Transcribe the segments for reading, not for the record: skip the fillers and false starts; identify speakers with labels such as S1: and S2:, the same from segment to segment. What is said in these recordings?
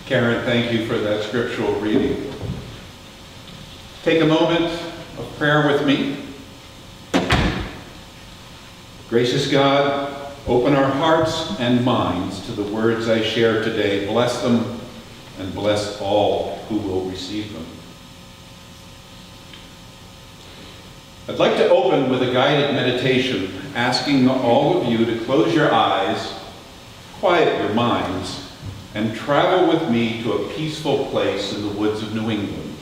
S1: Karen, thank you for that scriptural reading. Take a moment of prayer with me. Gracious God, open our hearts and minds to the words I share today. Bless them and bless all who will receive them. I'd like to open with a guided meditation, asking all of you to close your eyes, quiet your minds, and travel with me to a peaceful place in the woods of New England.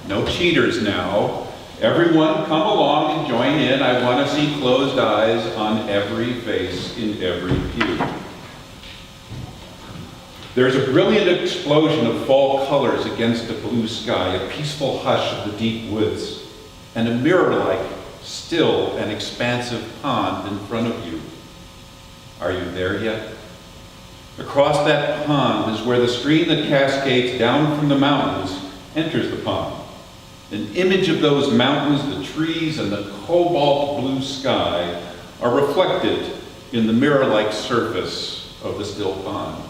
S1: No cheaters now. Everyone come along and join in. I want to see closed eyes on every face in every pew. There's a brilliant explosion of fall colors against a blue sky, a peaceful hush of the deep woods, and a mirror-like, still and expansive pond in front of you. Are you there yet? Across that pond is where the stream that cascades down from the mountains enters the pond. An image of those mountains, the trees, and the cobalt blue sky are reflected in the mirror-like surface of the still pond.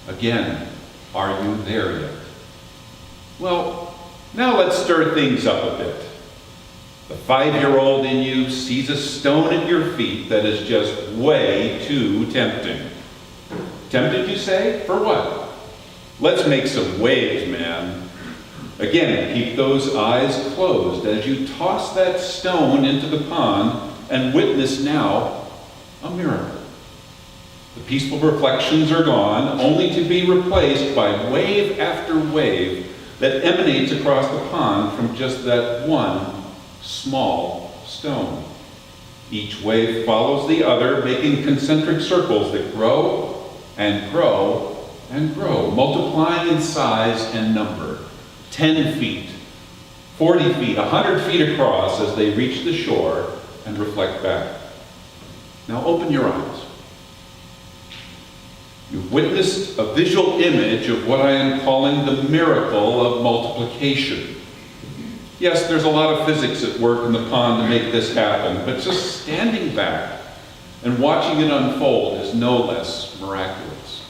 S1: Again, are you there yet? Well, now let's stir things up a bit. The 5-year-old in you sees a stone at your feet that is just way too tempting. Tempted, you say? For what? Let's make some waves, man. Again, keep those eyes closed as you toss that stone into the pond and witness now a miracle. The peaceful reflections are gone, only to be replaced by wave after wave that emanates across the pond from just that one small stone. Each wave follows the other, making concentric circles that grow and grow and grow, multiplying in size and number. 10 feet, 40 feet, 100 feet across as they reach the shore and reflect back. Now open your eyes. You've witnessed a visual image of what I am calling the miracle of multiplication. Yes, there's a lot of physics at work in the pond to make this happen, but just standing back and watching it unfold is no less miraculous.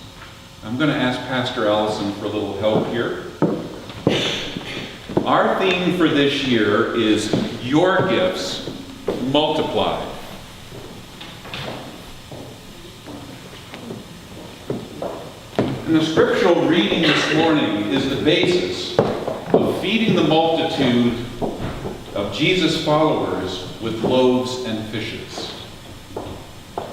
S1: I'm going to ask Pastor Allison for a little help here. Our theme for this year is Your Gifts Multiplied. And the scriptural reading this morning is the basis of feeding the multitude of Jesus' followers with loaves and fishes.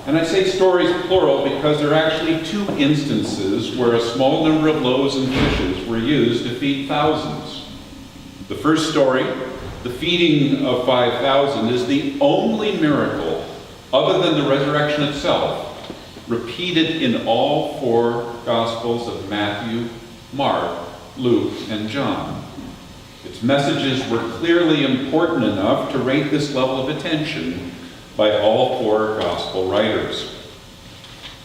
S1: And I say stories plural because there are actually 2 instances where a small number of loaves and fishes were used to feed thousands. The first story, the feeding of 5,000, is the only miracle, other than the resurrection itself, repeated in all 4 Gospels of Matthew, Mark, Luke, and John. Its messages were clearly important enough to rate this level of attention by all 4 Gospel writers.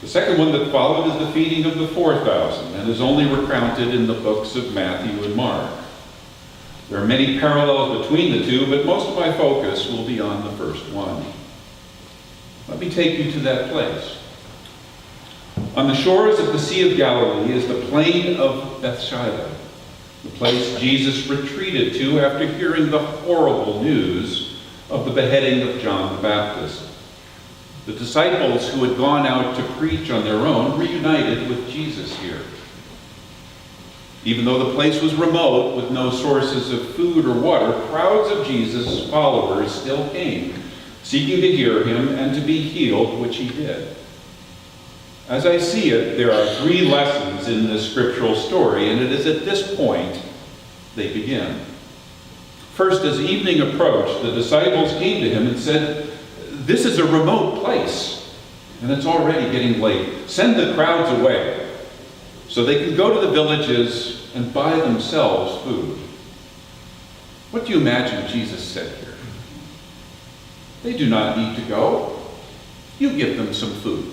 S1: The second one that followed is the feeding of the 4,000 and is only recounted in the books of Matthew and Mark. There are many parallels between the 2, but most of my focus will be on the first one. Let me take you to that place. On the shores of the Sea of Galilee is the plain of Bethsaida, the place Jesus retreated to after hearing the horrible news of the beheading of John the Baptist. The disciples who had gone out to preach on their own reunited with Jesus here. Even though the place was remote with no sources of food or water, crowds of Jesus' followers still came, seeking to hear him and to be healed, which he did. As I see it, there are 3 lessons in this scriptural story, and it is at this point they begin. First, as evening approached, the disciples came to him and said, "This is a remote place, and it's already getting late. Send the crowds away so they can go to the villages and buy themselves food." What do you imagine Jesus said here? They do not need to go. You give them some food.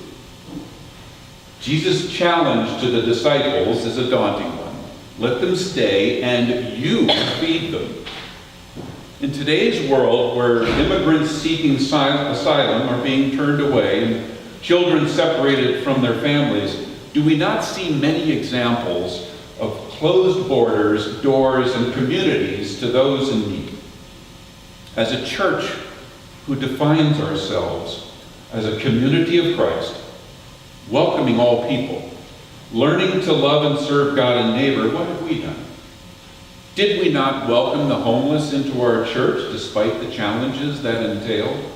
S1: Jesus' challenge to the disciples is a daunting one. Let them stay and you feed them. In today's world, where immigrants seeking asylum are being turned away and children separated from their families, do we not see many examples of closed borders, doors, and communities to those in need? As a church who defines ourselves as a community of Christ, welcoming all people, learning to love and serve God and neighbor, what have we done? Did we not welcome the homeless into our church despite the challenges that entailed?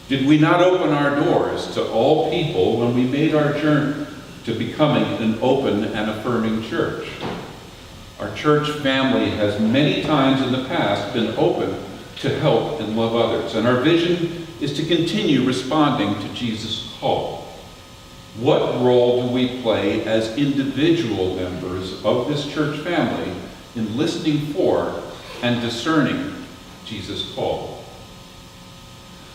S1: Did we not open our doors to all people when we made our journey to becoming an open and affirming church? Our church family has many times in the past been open to help and love others, and our vision is to continue responding to Jesus' call. What role do we play as individual members of this church family in listening for and discerning Jesus' call?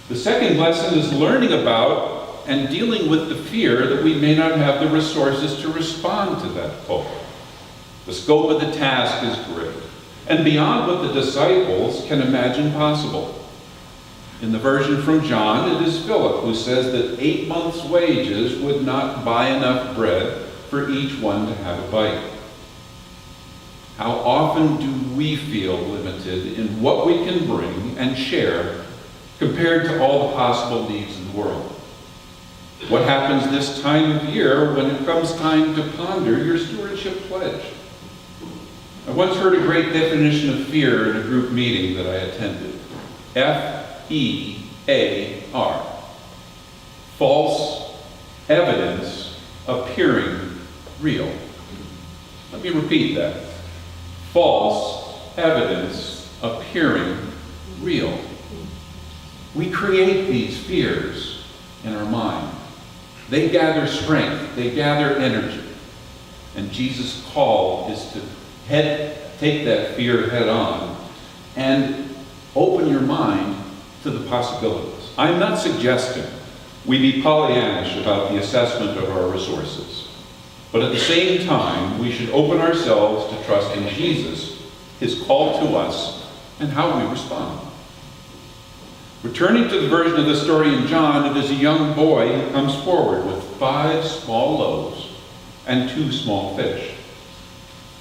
S1: The second lesson is learning about and dealing with the fear that we may not have the resources to respond to that call. The scope of the task is great, and beyond what the disciples can imagine possible. In the version from John, it is Philip who says that 8 months' wages would not buy enough bread for each one to have a bite. How often do we feel limited in what we can bring and share compared to all the possible needs in the world? What happens this time of year when it comes time to ponder your stewardship pledge? I once heard a great definition of fear in a group meeting that I attended. F-E-A-R. False evidence appearing real. Let me repeat that. False evidence appearing real. We create these fears in our mind. They gather strength, they gather energy. And Jesus' call is to take that fear head on and open your mind to the possibilities. I'm not suggesting we be Pollyannish about the assessment of our resources. But at the same time, we should open ourselves to trusting Jesus, his call to us, and how we respond. Returning to the version of the story in John, it is a young boy who comes forward with 5 small loaves and 2 small fish.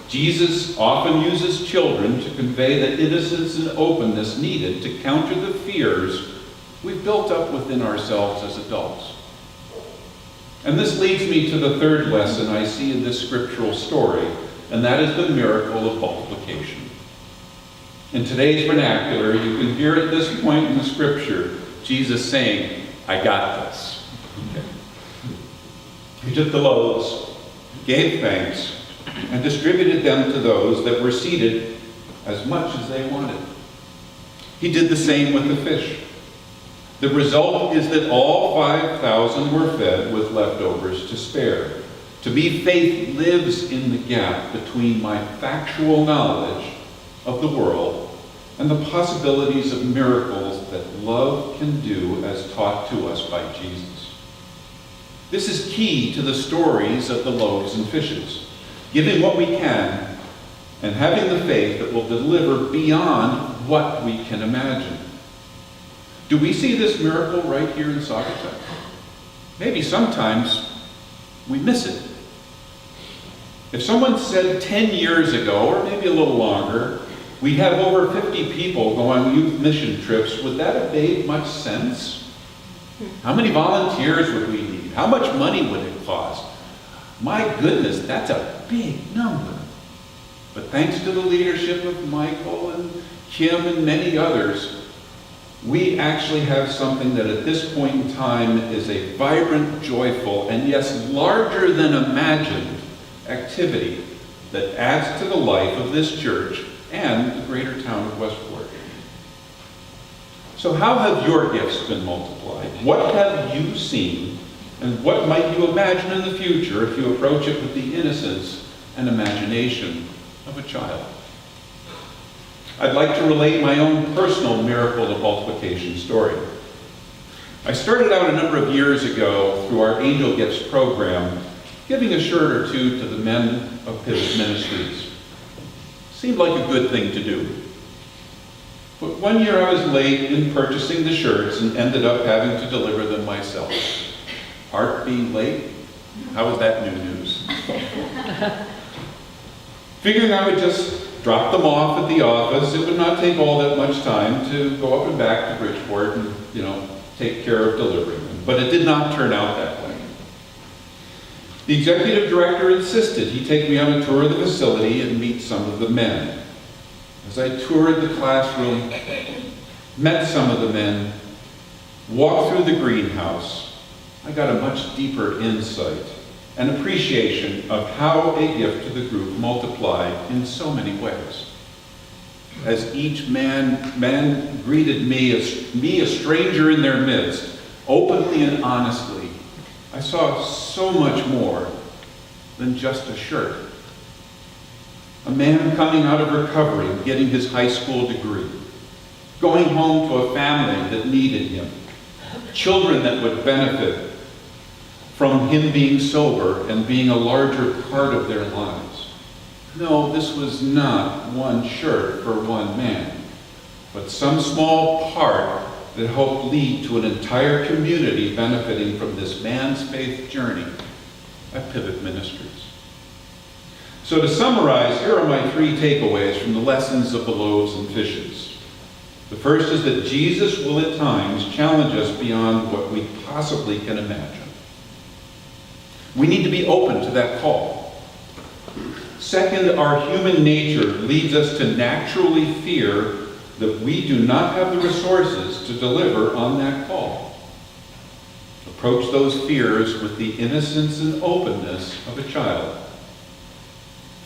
S1: Jesus often uses children to convey the innocence and openness needed to counter the fears we've built up within ourselves as adults. And this leads me to the third lesson I see in this scriptural story, and that is the miracle of multiplication. In today's vernacular, you can hear at this point in the scripture, Jesus saying, I got this. Okay. He took the loaves, gave thanks, and distributed them to those that were seated as much as they wanted. He did the same with the fish. The result is that all 5,000 were fed with leftovers to spare. To me, faith lives in the gap between my factual knowledge of the world and the possibilities of miracles that love can do as taught to us by Jesus. This is key to the stories of the loaves and fishes. Giving what we can and having the faith that will deliver beyond what we can imagine. Do we see this miracle right here in Saugatuck? Maybe sometimes we miss it. If someone said 10 years ago, or maybe a little longer, we have over 50 people go on youth mission trips, would that have made much sense? How many volunteers would we need? How much money would it cost? My goodness, that's a big number. But thanks to the leadership of Michael and Kim and many others, we actually have something that at this point in time is a vibrant, joyful, and yes, larger than imagined activity that adds to the life of this church and the greater town of Westport. So how have your gifts been multiplied? What have you seen? And what might you imagine in the future if you approach it with the innocence and imagination of a child? I'd like to relate my own personal miracle of multiplication story. I started out a number of years ago through our Angel Gifts program, giving a shirt or two to the men of Pivot Ministries. Seemed like a good thing to do. But one year I was late in purchasing the shirts and ended up having to deliver them myself. Part being late, How was that new news? Figuring I would just drop them off at the office, it would not take all that much time to go up and back to Bridgeport and, take care of delivering them. But it did not turn out that way. The executive director insisted he take me on a tour of the facility and meet some of the men. As I toured the classroom, met some of the men, walked through the greenhouse, I got a much deeper insight and appreciation of how a gift to the group multiplied in so many ways. As each man greeted me, a stranger in their midst, openly and honestly, I saw so much more than just a shirt. A man coming out of recovery, getting his high school degree, going home to a family that needed him, children that would benefit from him being sober and being a larger part of their lives. No, this was not one shirt for one man, but some small part that helped lead to an entire community benefiting from this man's faith journey at Pivot Ministries. So to summarize, here are my 3 takeaways from the lessons of the loaves and fishes. The first is that Jesus will at times challenge us beyond what we possibly can imagine. We need to be open to that call. Second, our human nature leads us to naturally fear that we do not have the resources to deliver on that call. Approach those fears with the innocence and openness of a child.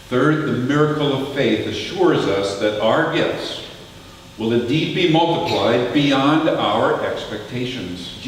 S1: Third, the miracle of faith assures us that our gifts will indeed be multiplied beyond our expectations.